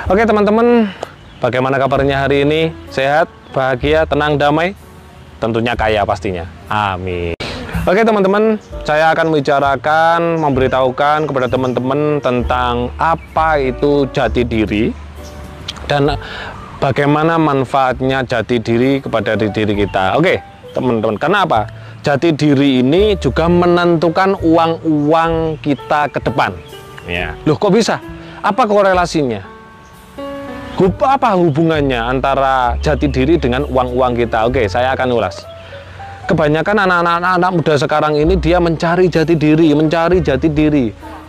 Oke teman-teman, bagaimana kabarnya hari ini? Sehat, bahagia, tenang, damai? Tentunya kaya pastinya. Amin. Oke teman-teman, saya akan memberitahukan kepada teman-teman tentang apa itu jati diri dan bagaimana manfaatnya jati diri kepada diri kita. Oke teman-teman, kenapa? Jati diri ini juga menentukan uang-uang kita ke depan. Ya. Loh kok bisa? Apa korelasinya? Apa hubungannya antara jati diri dengan uang-uang kita? Oke, saya akan ulas. Kebanyakan anak muda sekarang ini dia mencari jati diri.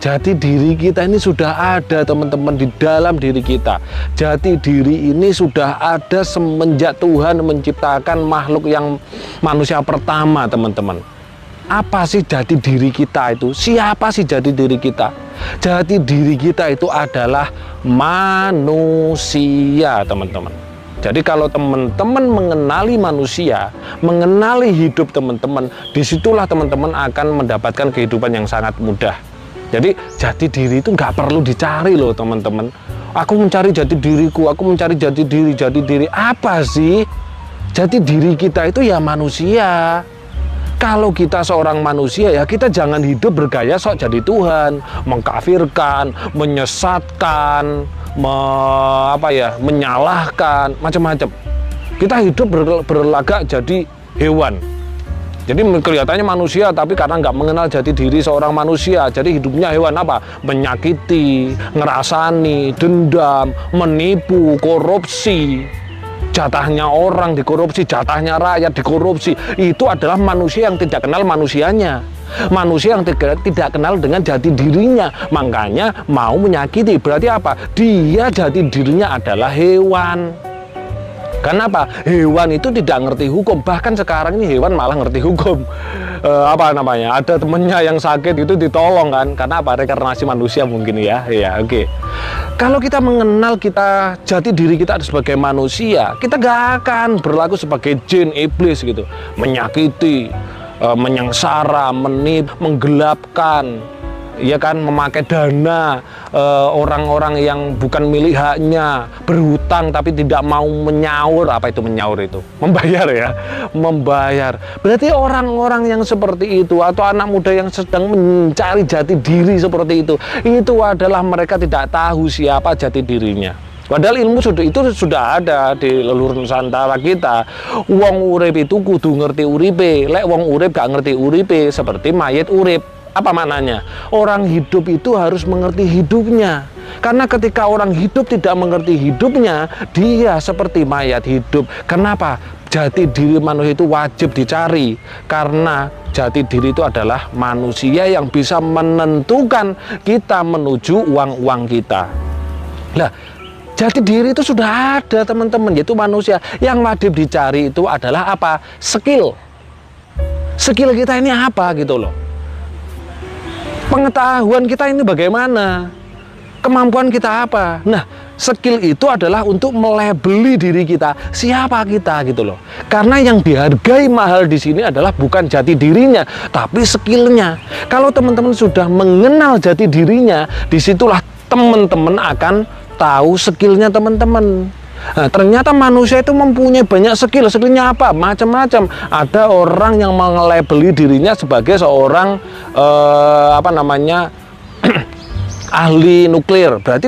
Jati diri kita ini sudah ada teman-teman di dalam diri kita. Jati diri ini sudah ada semenjak Tuhan menciptakan makhluk yang manusia pertama teman-teman. Apa sih jati diri kita itu? Siapa sih jati diri kita? Jati diri kita itu adalah manusia teman-teman. Jadi kalau teman-teman mengenali manusia, mengenali hidup teman-teman, disitulah teman-teman akan mendapatkan kehidupan yang sangat mudah. Jadi jati diri itu nggak perlu dicari loh teman-teman. Aku mencari jati diriku, aku mencari jati diri. Apa sih? Jati diri kita itu ya manusia. Kalau kita seorang manusia ya kita jangan hidup bergaya sok jadi Tuhan, mengkafirkan, menyesatkan, menyalahkan, macam-macam. Kita hidup berlagak jadi hewan. Jadi kelihatannya manusia tapi karena nggak mengenal jati diri seorang manusia, jadi hidupnya hewan apa? Menyakiti, ngerasani, dendam, menipu, korupsi. Jatahnya orang dikorupsi, jatahnya rakyat dikorupsi. Itu adalah manusia yang tidak kenal manusianya. Manusia yang tidak kenal dengan jati dirinya. Makanya mau menyakiti. Berarti apa? Dia jati dirinya adalah hewan. Kenapa? Hewan itu tidak ngerti hukum. Bahkan sekarang ini hewan malah ngerti hukum. Ada temennya yang sakit itu ditolong kan? Karena apa? Reinkarnasi manusia mungkin ya. Ya, oke. Kalau kita mengenal jati diri kita sebagai manusia, kita gak akan berlaku sebagai jin, iblis gitu, menyakiti, menyengsara, menipu, menggelapkan, ya kan, memakai dana orang-orang yang bukan milik haknya, berhutang tapi tidak mau menyaur. Apa itu menyaur itu? Membayar ya, membayar. Berarti orang-orang yang seperti itu atau anak muda yang sedang mencari jati diri seperti itu adalah mereka tidak tahu siapa jati dirinya. Padahal ilmu itu sudah ada di leluhur Nusantara kita. Wong urip itu kudu ngerti uripe. Lek wong urip gak ngerti uripe seperti mayit urip. Apa maknanya? Orang hidup itu harus mengerti hidupnya. Karena ketika orang hidup tidak mengerti hidupnya, dia seperti mayat hidup. Kenapa? Jati diri manusia itu wajib dicari. Karena jati diri itu adalah manusia yang bisa menentukan kita menuju uang-uang kita. Nah, jati diri itu sudah ada teman-teman, yaitu manusia. Yang wajib dicari itu adalah apa? Skill. Skill kita ini apa gitu loh. Pengetahuan kita ini bagaimana? Kemampuan kita apa? Nah, skill itu adalah untuk melabeli diri kita, siapa kita gitu loh. Karena yang dihargai mahal di sini adalah bukan jati dirinya, tapi skillnya. Kalau teman-teman sudah mengenal jati dirinya, disitulah teman-teman akan tahu skillnya teman-teman. Nah, ternyata manusia itu mempunyai banyak skill. Skillnya apa? Macam-macam. Ada orang yang mengelabeli dirinya sebagai seorang ahli nuklir. Berarti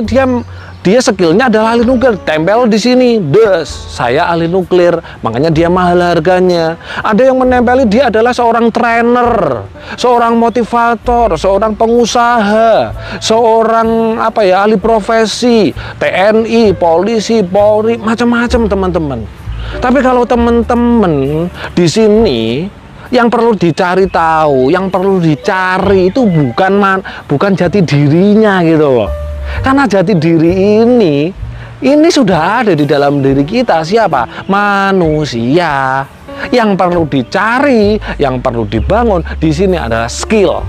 dia skillnya adalah ahli nuklir. Tempel di sini, saya ahli nuklir. Makanya dia mahal harganya. Ada yang menempeli dia adalah seorang trainer, seorang motivator, seorang pengusaha, seorang ahli profesi, TNI, polisi, Polri, macam-macam teman-teman. Tapi kalau teman-teman di sini yang perlu dicari tahu, yang perlu dicari itu bukan jati dirinya gitu loh. Karena jati diri ini sudah ada di dalam diri kita. Siapa? Manusia. Yang perlu dicari, yang perlu dibangun di sini adalah skill.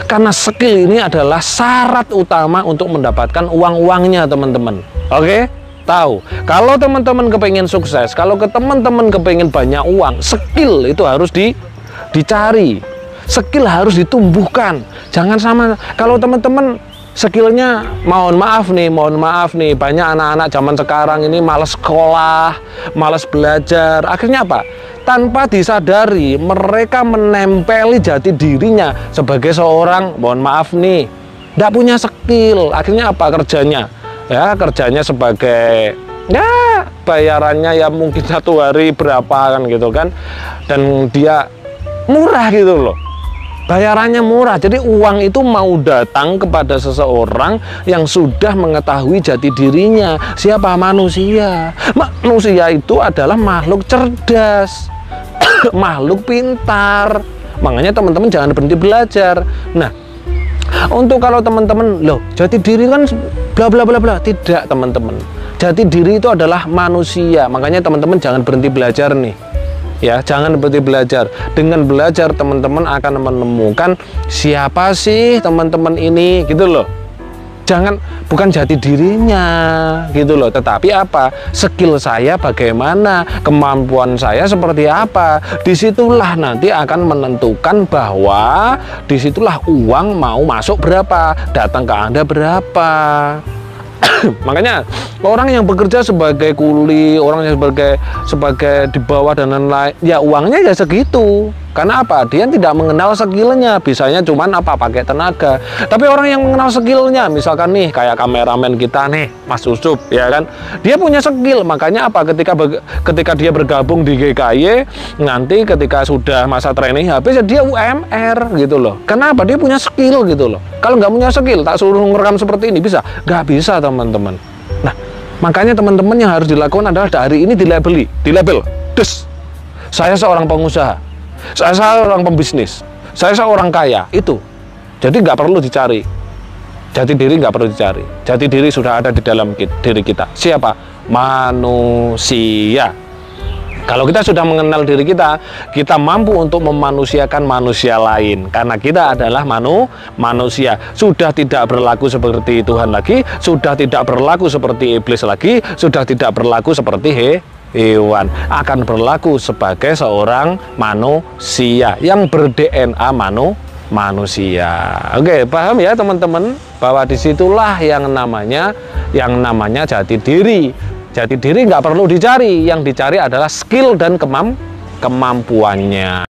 Karena skill ini adalah syarat utama untuk mendapatkan uang-uangnya teman-teman. Oke? Tahu, kalau teman-teman kepengen sukses, kalau teman-teman kepengen banyak uang, skill itu harus dicari, skill harus ditumbuhkan. Jangan sama, kalau teman-teman skillnya mohon maaf nih, banyak anak-anak zaman sekarang ini malas sekolah, malas belajar. Akhirnya apa? Tanpa disadari mereka menempeli jati dirinya sebagai seorang, mohon maaf nih, tidak punya skill. Akhirnya apa kerjanya? Ya kerjanya sebagai, ya bayarannya ya mungkin satu hari berapa kan gitu kan, dan dia murah gitu loh, bayarannya murah. Jadi uang itu mau datang kepada seseorang yang sudah mengetahui jati dirinya. Siapa? Manusia. Manusia itu adalah makhluk cerdas, makhluk pintar. Makanya teman-teman jangan berhenti belajar. Nah, untuk kalau teman-teman loh jati diri kan bla bla bla bla, tidak teman-teman. Jati diri itu adalah manusia. Makanya teman-teman jangan berhenti belajar nih. Ya, jangan berhenti belajar. Dengan belajar teman-teman akan menemukan siapa sih teman-teman ini gitu loh. Jangan, bukan jati dirinya gitu loh, tetapi apa? Skill saya bagaimana, kemampuan saya seperti apa. Disitulah nanti akan menentukan bahwa disitulah uang mau masuk berapa, datang ke Anda berapa. Makanya orang yang bekerja sebagai kuli, orang yang sebagai di bawah dan lain-lain, ya uangnya ya segitu. Karena apa? Dia tidak mengenal skillnya, bisanya cuman apa? Pakai tenaga. Tapi orang yang mengenal skillnya, misalkan nih kayak kameramen kita nih, Mas Ucup, ya kan? Dia punya skill, makanya apa? Ketika dia bergabung di GKY, nanti ketika sudah masa training habis, ya dia UMR gitu loh. Kenapa? Dia punya skill gitu loh. Kalau nggak punya skill, tak suruh ngerekam seperti ini bisa? Nggak bisa teman-teman. Nah, makanya teman-teman yang harus dilakukan adalah dari ini dilabel, des, saya seorang pengusaha, saya seorang pembisnis, saya seorang kaya, itu. Jadi nggak perlu dicari. Jati diri nggak perlu dicari. Jati diri sudah ada di dalam diri kita. Siapa? Manusia. Kalau kita sudah mengenal diri kita, kita mampu untuk memanusiakan manusia lain. Karena kita adalah manusia. Sudah tidak berlaku seperti Tuhan lagi, sudah tidak berlaku seperti iblis lagi, sudah tidak berlaku seperti hewan, akan berlaku sebagai seorang manusia yang ber-DNA manusia. Oke, paham ya teman-teman, bahwa disitulah yang namanya jati diri. Jati diri nggak perlu dicari, yang dicari adalah skill dan kemampuannya.